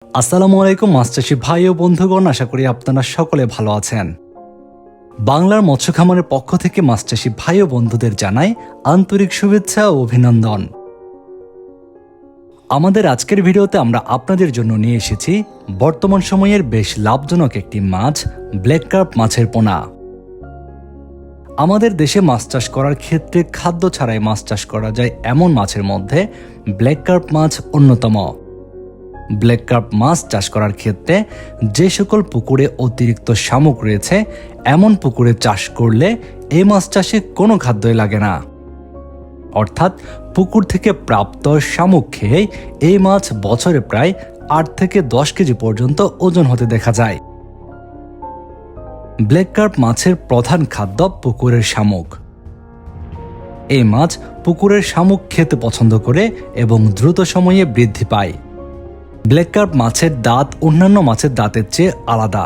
আসসালামু আলাইকুম মাছ চাষী ভাই ও বন্ধুগণ, আশা করি আপনারা সকলে ভালো আছেন। বাংলার মৎস্য খামারের পক্ষ থেকে মাছ চাষী ভাই ও বন্ধুদের জানাই আন্তরিক শুভেচ্ছা ও অভিনন্দন। আমাদের আজকের ভিডিওতে আমরা আপনাদের জন্য নিয়ে এসেছি বর্তমান সময়ের বেশ লাভজনক একটি মাছ, ব্ল্যাক কার্প মাছের পোনা। আমাদের দেশে মাছ চাষ করার ক্ষেত্রে খাদ্য ছাড়াই মাছ চাষ করা যায় এমন মাছের মধ্যে ব্ল্যাক কার্প মাছ অন্যতম। ব্ল্যাক কার্প মাছ চাষ করার ক্ষেত্রে যে সকল পুকুরে অতিরিক্ত শামুক রয়েছে, এমন পুকুরে চাষ করলে এই মাছ চাষে কোনো খাদ্যই লাগে না। অর্থাৎ পুকুর থেকে প্রাপ্ত শামুক খেয়ে এই মাছ বছরে প্রায় 8 থেকে 10 কেজি পর্যন্ত ওজন হতে দেখা যায়। ব্ল্যাক কার্প মাছের প্রধান খাদ্য পুকুরের শামুক। এই মাছ পুকুরের শামুক খেতে পছন্দ করে এবং দ্রুত সময়ে বৃদ্ধি পায়। ব্ল্যাক কার্প মাছের দাঁত অন্যান্য মাছের দাঁতের চেয়ে আলাদা।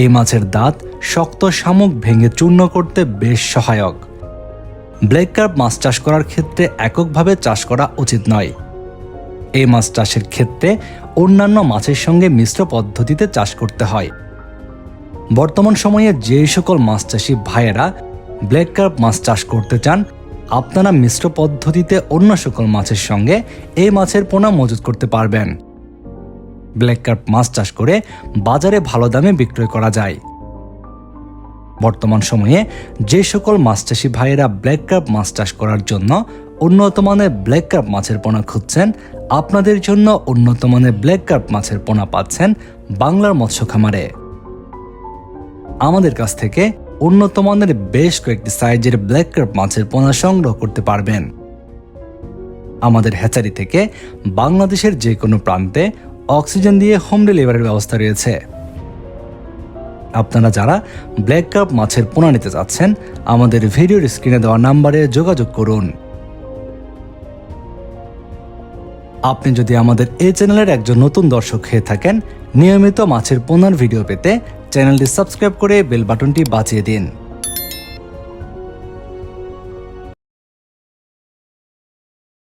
এই মাছের দাঁত শক্ত শামুক ভেঙে চূর্ণ করতে বেশ সহায়ক। ব্ল্যাক কার্প মাছ চাষ করার ক্ষেত্রে এককভাবে চাষ করা উচিত নয়। এই মাছ চাষের ক্ষেত্রে অন্যান্য মাছের সঙ্গে মিশ্র পদ্ধতিতে চাষ করতে হয়। বর্তমান সময়ে যে সকল মাছ চাষী ভাইয়েরা ব্ল্যাক কার্প মাছ চাষ করতে চান, আপনারা মিশ্র পদ্ধতিতে অন্য সকল মাছের সঙ্গে এই মাছের পোনা মজুত করতে পারবেন। ব্ল্যাক কার্প মাছ চাষ করে বাজারে ভালো দামে বিক্রয় করা যায়। বর্তমান সময়ে যে সকল মাছ চাষী ভাইয়েরা ব্ল্যাক কার্প মাছ চাষ করার জন্য উন্নত মানের ব্ল্যাক কার্প মাছের পোনা খুঁজছেন, আপনাদের জন্য উন্নত মানের ব্ল্যাক কার্প মাছের পোনা পাচ্ছেন বাংলার মৎস্য খামারে। আমাদের কাছ থেকে উন্নত মানের বেশ কয়েকটি সাইজের ব্ল্যাক কার্প মাছের পোনা সংগ্রহ করতে পারবেন। আমাদের হ্যাচারি থেকে বাংলাদেশের যে কোনো প্রান্তে অক্সিজেন দিয়ে হোম ডেলিভারির ব্যবস্থা রয়েছে। আপনারা যারা ব্ল্যাক কার্প মাছের পোনা নিতে চাচ্ছেন, আমাদের ভিডিওর স্ক্রিনে দেওয়া নাম্বারে যোগাযোগ করুন। আপনি যদি আমাদের এই চ্যানেলের একজন নতুন দর্শক হয়ে থাকেন, নিয়মিত মাছের পোনার ভিডিও পেতে চ্যানেলটি সাবস্ক্রাইব করে বেল বাটনটি বাজিয়ে দিন।